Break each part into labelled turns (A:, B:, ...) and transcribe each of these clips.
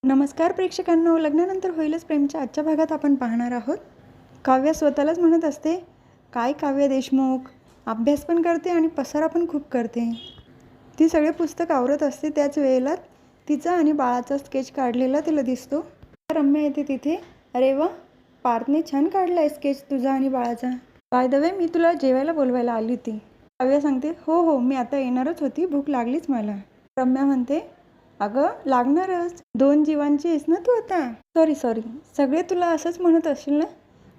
A: नमस्कार प्रेक्षकांनो, लग्नानंतर होईलच प्रेमच्या आजच्या भागात आपण पाहणार आहोत. काव्या स्वतःलाच म्हणत असते, काय काव्या देशमुख अभ्यास पण करते आणि पसारा पण खूप करते. ती सगळे पुस्तक आवरत असते. त्याच वेळेला तिचा आणि बाळाचा स्केच काढलेला तिला दिसतो. रम्या येते तिथे. अरे वा, पार्थने छान काढला आहे स्केच तुझा आणि बाळाचा. बाय द वे, मी तुला जेवायला बोलवायला आली होती. काव्या सांगते, हो हो, मी आता येणारच होती, भूक लागलीच मला. रम्या म्हणते, अगं लागणारच, 2 जीवांची आहेस ना तू आता. सॉरी, सगळे तुला असंच म्हणत असशील ना,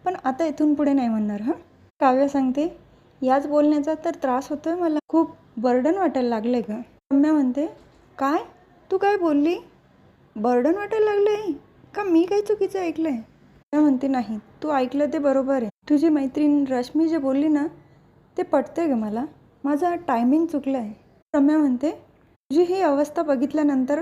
A: पण आता इथून पुढे नाही म्हणणार हां. काव्या सांगते, याच बोलण्याचा तर त्रास होतोय मला, खूप बर्डन वाटायला लागलंय का. रम्या म्हणते, काय तू काय बोलली, बर्डन वाटायला लागलंय का, मी काही चुकीचं ऐकलंय. काव्या म्हणते, नाही तू ऐकलं ते बरोबर आहे. तुझी मैत्रीण रश्मी जे बोलली ना ते पटतंय ग मला, माझा टायमिंग चुकलं आहे. रम्या म्हणते, तुझी ही अवस्था बघितल्यानंतर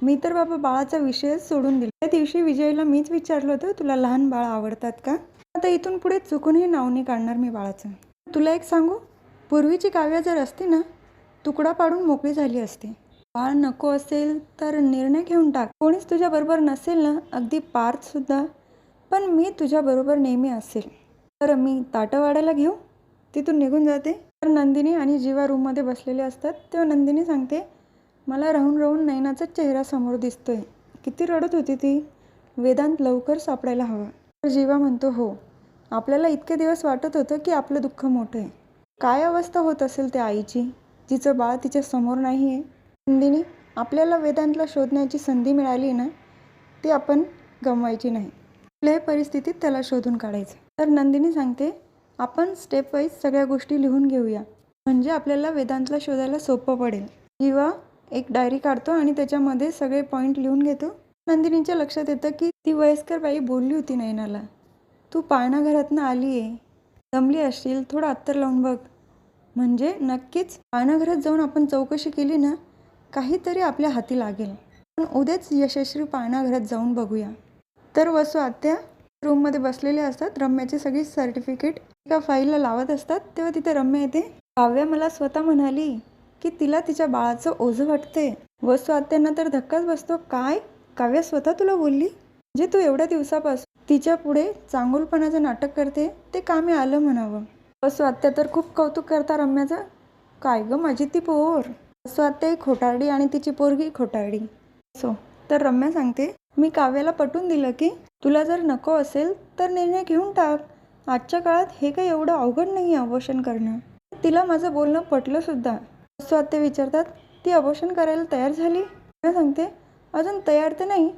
A: मी तर बाबा बाळाचा विषयच सोडून दिला. त्या दिवशी विजयला मीच विचारलं होतं, तुला लहान बाळ आवडतात का. आता इथून पुढे चुकूनही नाव नाही काढणार मी बाळाचं. तुला एक सांगू, पूर्वीची काव्या जर असती ना, तुकडा पाडून मोकळी झाली असते. बाळ नको असेल तर निर्णय घेऊन टाक. कोणीच तुझ्याबरोबर नसेल ना, अगदी पार्थसुद्धा, पण मी तुझ्याबरोबर नेहमी असेल. तर मी ताटं वाढायला घेऊ. तिथून निघून जाते. तर नंदिनी आणि जीवा रूममध्ये बसलेले असतात. तेव्हा नंदिनी सांगते, मला राहून राहून नयनाचा चेहरा समोर दिसतोय. किती रडत होती ती, वेदांत लवकर सापडायला हवा. तर जीवा म्हणतो, हो, आपल्याला इतके दिवस वाटत होतं की आपलं दुःख मोठं आहे. काय अवस्था होत असेल त्या आईची, जिचं बाळ तिच्या समोर नाही आहे. नंदिनी, आपल्याला वेदांतला शोधण्याची संधी मिळाली ना, ती आपण गमवायची नाही. कुठल्याही परिस्थितीत त्याला शोधून काढायचं. तर नंदिनी सांगते, आपण स्टेप वाईज सगळ्या गोष्टी लिहून घेऊया, म्हणजे आपल्याला वेदांतला शोधायला सोपं पडेल. जीवा एक डायरी काढतो आणि त्याच्यामध्ये सगळे पॉईंट लिहून घेतो. नंदिनीच्या लक्षात येतं की ती वयस्कर बाई बोलली होती नयनाला, तू पाळणाघरातनं आली आहे, दमली असशील, थोडं अत्तर लावून बघ. म्हणजे नक्कीच पाळणाघरात जाऊन आपण चौकशी केली ना, काहीतरी आपल्या हाती लागेल. पण उद्याच यशस्वी पाळणाघरात जाऊन बघूया. तर वसू आत्या रूममध्ये बसलेले असतात. रम्याची सगळी सर्टिफिकेट एका फाईलला लावत असतात. तेव्हा तिथे रम्या येते. काव्या मला स्वतः म्हणाली की तिला तिच्या बाळाचं ओझं वाटते. वसू आत्यांना तर धक्काच बसतो. काय, काव्या स्वतः तुला बोलली, जे तू एवढ्या दिवसापासून तिच्या पुढे चांगुलपणाचं नाटक करते ते कामी आलं म्हणावं. वसू आत्या तर खूप कौतुक करता रम्याचं. काय ग माझी ती पोर. वसू आत्या ही खोटारडी आणि तिची पोरगी खोटारडी. सो तर रम्या सांगते, मी काव्याला पटवून दिलं की तुला जर नको असेल तर निर्णय घेऊन टाक. आजच्या काळात हे काही एवढं अवघड नाही आहे अबॉर्शन करणं. तिला माझं बोलणं पटलं सुद्धा. वसू आत्या विचारतात, ती अबॉर्शन करायला तयार झाली. मी सांगते, अजून तयार तर नाही,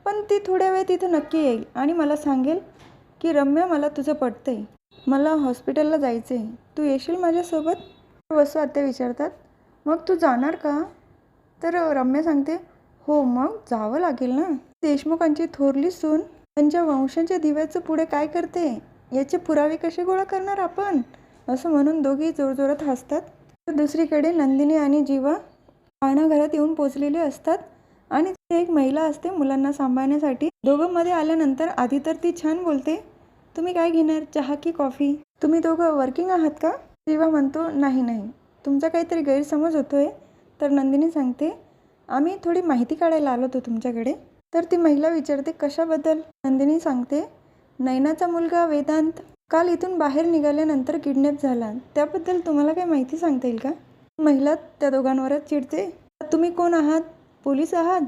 A: पण ती थोड्या वेळ तिथं नक्की येईल आणि मला सांगेल की रम्या मला तुझं पटतंय, मला हॉस्पिटलला जायचं आहे, तू येशील माझ्यासोबत. वसू आत्या विचारतात, मग तू जाणार का. तर रम्या सांगते, हो मग जावं लागेल ना. देशमुखांची थोरली सून त्यांच्या वंशाच्या दिव्याचं पुढे काय करते याचे पुरावे कसे गोळा करणार आपण, असं म्हणून दोघी जोरजोरात हसतात. तर दुसरीकडे नंदिनी आणि जीवा पाळणाघरात येऊन पोचलेले असतात आणि तिथे एक महिला असते मुलांना सांभाळण्यासाठी. दोघं मध्ये आल्यानंतर आधी तर ती छान बोलते, तुम्ही काय घेणार, चहा की कॉफी, तुम्ही दोघं वर्किंग आहात का. जीवा म्हणतो, नाही, तुमचा काहीतरी गैरसमज होतोय. तर नंदिनी सांगते, आम्ही थोडी माहिती काढायला आलो होतो तुमच्याकडे. तर ती महिला विचारते, कशाबद्दल. नंदिनी सांगते, नयनाचा मुलगा वेदांत काल इथून बाहेर निघाल्यानंतर किडनॅप झाला, त्याबद्दल तुम्हाला काही माहिती सांगता येईल का. महिला त्या दोघांवरच चिडते, तुम्ही कोण आहात, पोलीस आहात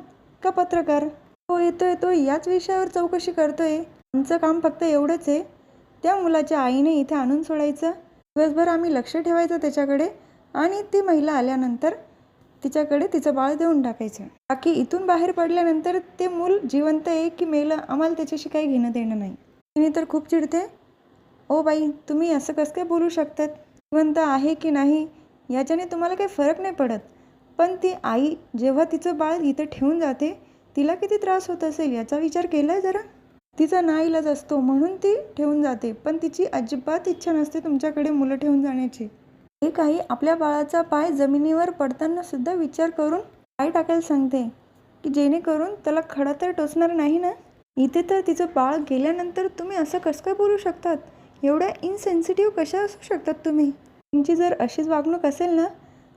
A: का पत्रकार. हो येतो याच विषयावर चौकशी करतोय. आमचं काम फक्त एवढंच आहे, त्या मुलाच्या आईने इथे आणून सोडायचं, दिवसभर आम्ही लक्ष ठेवायचं त्याच्याकडे आणि ती महिला आल्यानंतर तिच्याकडे तिचं बाळ देऊन टाकायचं. बाकी इथून बाहेर पडल्यानंतर ते मूल जिवंत आहे की मेलं आम्हाला त्याच्याशी काही घेणं देणं नाही. तिने तर खूप चिडते, ओ बाई तुम्ही असं कसं काय बोलू शकतात, जिवंत आहे की नाही याच्याने तुम्हाला काही फरक नाही पडत, पण ती आई जेव्हा तिचं बाळ इथे ठेवून जाते तिला किती त्रास होत असेल याचा विचार केला आहे जरा. तिचा नाईलाज असतो म्हणून ती ठेवून जाते, पण तिची अजिबात इच्छा नसते तुमच्याकडे मुलं ठेवून जाण्याची. हे काही आपल्या बाळाचा पाय जमिनीवर पडताना सुद्धा विचार करून पाय टाकायला सांगते की जेणेकरून त्याला खडा तर टोचणार नाही ना. इथे तर तिचं बाळ गेल्यानंतर तुम्ही असं कसं काय बोलू शकतात, एवढ्या इनसेन्सिटिव्ह कशा असू शकतात तुम्ही. तुमची जर अशीच वागणूक असेल ना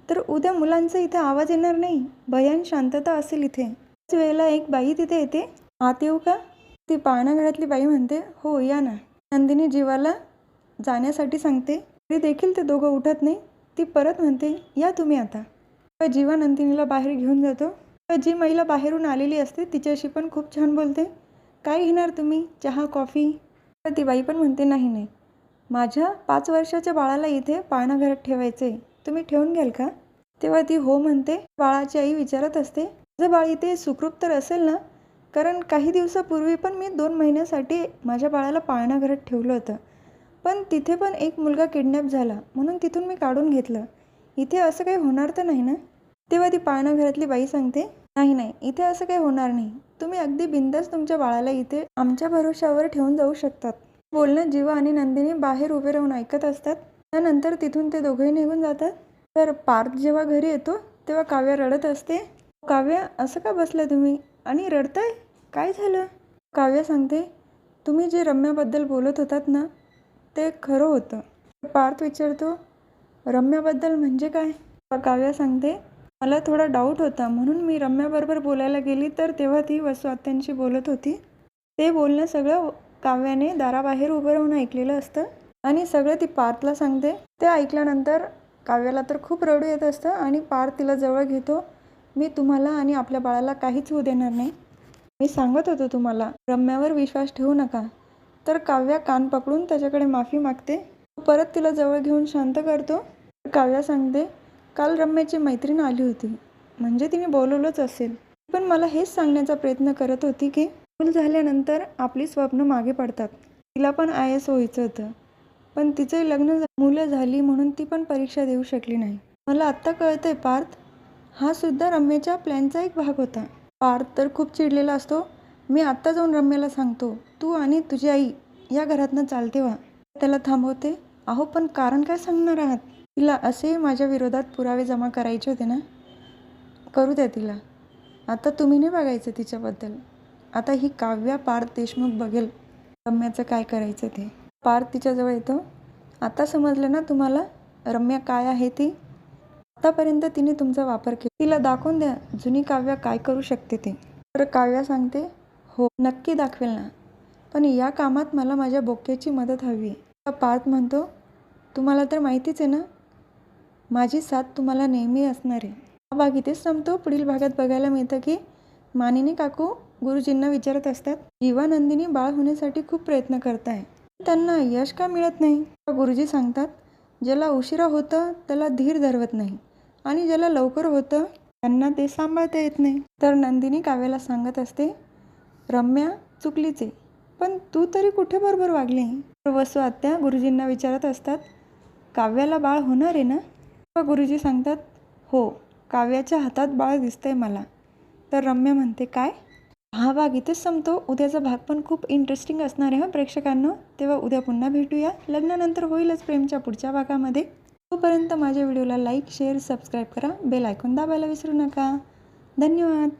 A: तर उद्या मुलांचा इथे आवाज येणार नाही, भयान शांतता असेल इथे. त्याच वेळेला एक बाई तिथे येते. आत येऊ का? ती पाळणाघरातली बाई म्हणते, हो या ना. नंदिनी जीवाला जाण्यासाठी सांगते, तरी देखील ते दोघं उठत नाही. ती परत म्हणते, या तुम्ही आता. जीवा नंदिनीला बाहेर घेऊन जातो. जी महिला बाहेरून आलेली असते तिच्याशी पण खूप छान बोलते. काय घेणार तुम्ही? चहा, कॉफी? तर ती बाई पण म्हणते, नाही नाही, माझ्या 5 वर्षाच्या बाळाला इथे पाळणाघरात ठेवायचे, तुम्ही ठेवून घ्याल का? तेव्हा ती हो म्हणते. बाळाची आई विचारत असते, माझं बाळ इथे सुखरूप तर असेल ना? कारण काही दिवसापूर्वी पण मी 2 महिन्यासाठी माझ्या बाळाला पाळणाघरात ठेवलं होतं, पण तिथे पण एक मुलगा किडनॅप झाला म्हणून तिथून मी काढून घेतलं. इथे असं काही होणार तर नाही ना? तेव्हा ती पाळणाघरातली बाई सांगते, नाही नाही, इथे असं काही होणार नाही. तुम्ही अगदी बिनधास्त तुमच्या बाळाला इथे आमच्या भरोश्यावर ठेवून जाऊ शकतात. बोलणं जीवा आणि नंदिनी बाहेर उभे राहून ऐकत असतात. त्यानंतर तिथून ते दोघंही निघून जातात. तर पार्थ जेव्हा घरी येतो तेव्हा काव्या रडत असते. काव्या, असं का बसला तुम्ही आणि रडताय? काय झालं? काव्या सांगते, तुम्ही जे रम्याबद्दल बोलत होतात ना, ते खरं होतं. पार्थ विचारतो, रम्याबद्दल म्हणजे काय? काव्या सांगते, मला थोडा डाऊट होता म्हणून मी रम्याबरोबर बोलायला गेली, तर तेव्हा ती वसू आत्यांशी बोलत होती. ते बोलणं सगळं काव्याने दाराबाहेर उभं राहून ऐकलेलं असतं आणि सगळं ती पार्थला सांगते. ते ऐकल्यानंतर काव्याला तर खूप रडू येत असतं आणि पार्थ तिला जवळ घेतो. मी तुम्हाला आणि आपल्या बाळाला काहीच होऊ देणार नाही. मी सांगत होतो तुम्हाला, रम्यावर विश्वास ठेवू नका. तर काव्या कान पकडून त्याच्याकडे माफी मागते. परत तिला जवळ घेऊन शांत करतो. काव्या सांगते, काल रम्याची मैत्रीण आली होती, म्हणजे तिने बोलवलंच असेल. पण मला हेच सांगण्याचा प्रयत्न करत होती की मूल झाल्यानंतर आपली स्वप्न मागे पडतात. तिला पण IAS व्हायचं होतं, पण तिचे लग्न मुलं झाली म्हणून ती पण परीक्षा देऊ शकली नाही. मला आत्ता कळतंय पार्थ, हा सुद्धा रम्याच्या प्लॅनचा एक भाग होता. पार्थ तर खूप चिडलेला असतो. मी आत्ता जाऊन रम्याला सांगतो, तू आणि तुझी आई या घरातनं चालते व्हा. त्याला थांबवते. अहो पण कारण काय सांगणार आहात? तिला असे माझ्या विरोधात पुरावे जमा करायचे होते ना, करू द्या तिला. आता तुम्ही नाही बघायचं तिच्याबद्दल. आता ही काव्या पार्थ देशमुख बघेल रम्याचं काय करायचं ते. पार्थ तिच्याजवळ येतो. आता समजलं ना तुम्हाला रम्या काय आहे ती? आतापर्यंत तिने तुमचा वापर केला, तिला दाखवून द्या जुनी काव्या काय करू शकते ते. तर काव्या सांगते, हो नक्की दाखवेल ना, पण या कामात मला माझ्या बोक्याची मदत हवी आहे. पार्थ म्हणतो, तुम्हाला तर माहितीच आहे ना, माझी साथ तुम्हाला नेहमी असणार आहे. हा भाग इथेच संपतो. पुढील भागात बघायला मिळतं की मानिनी काकू गुरुजींना विचारत असतात, जीवा नंदिनी बाळ होण्यासाठी खूप प्रयत्न करत आहे, त्यांना यश का मिळत नाही? गुरुजी सांगतात, ज्याला उशिरा होतं त्याला धीर धरवत नाही आणि ज्याला लवकर होतं त्यांना ते सांभाळता येत नाही. तर नंदिनी काव्याला सांगत असते, रम्या चुकलीच आहे, पण तू तरी कुठे बरोबर वागली? वसू आत्या गुरुजींना विचारत असतात, काव्याला बाळ होणार आहे ना? गुरुजी सांगतात, हो काव्याच्या हातात बाळ दिसतंय मला. तर रम्या म्हणते, काय? हा भाग इथेच संपतो. उद्याचा भाग पण खूप इंटरेस्टिंग असणार आहे प्रेक्षकांनो. तेव्हा उद्या पुन्हा भेटूया. लग्नानंतर होईलच प्रेमच्या पुढच्या भागामध्ये. तोपर्यंत माझ्या व्हिडिओला लाईक, शेअर, सबस्क्राईब करा. बेल आयकॉन दाबायला विसरू नका. धन्यवाद.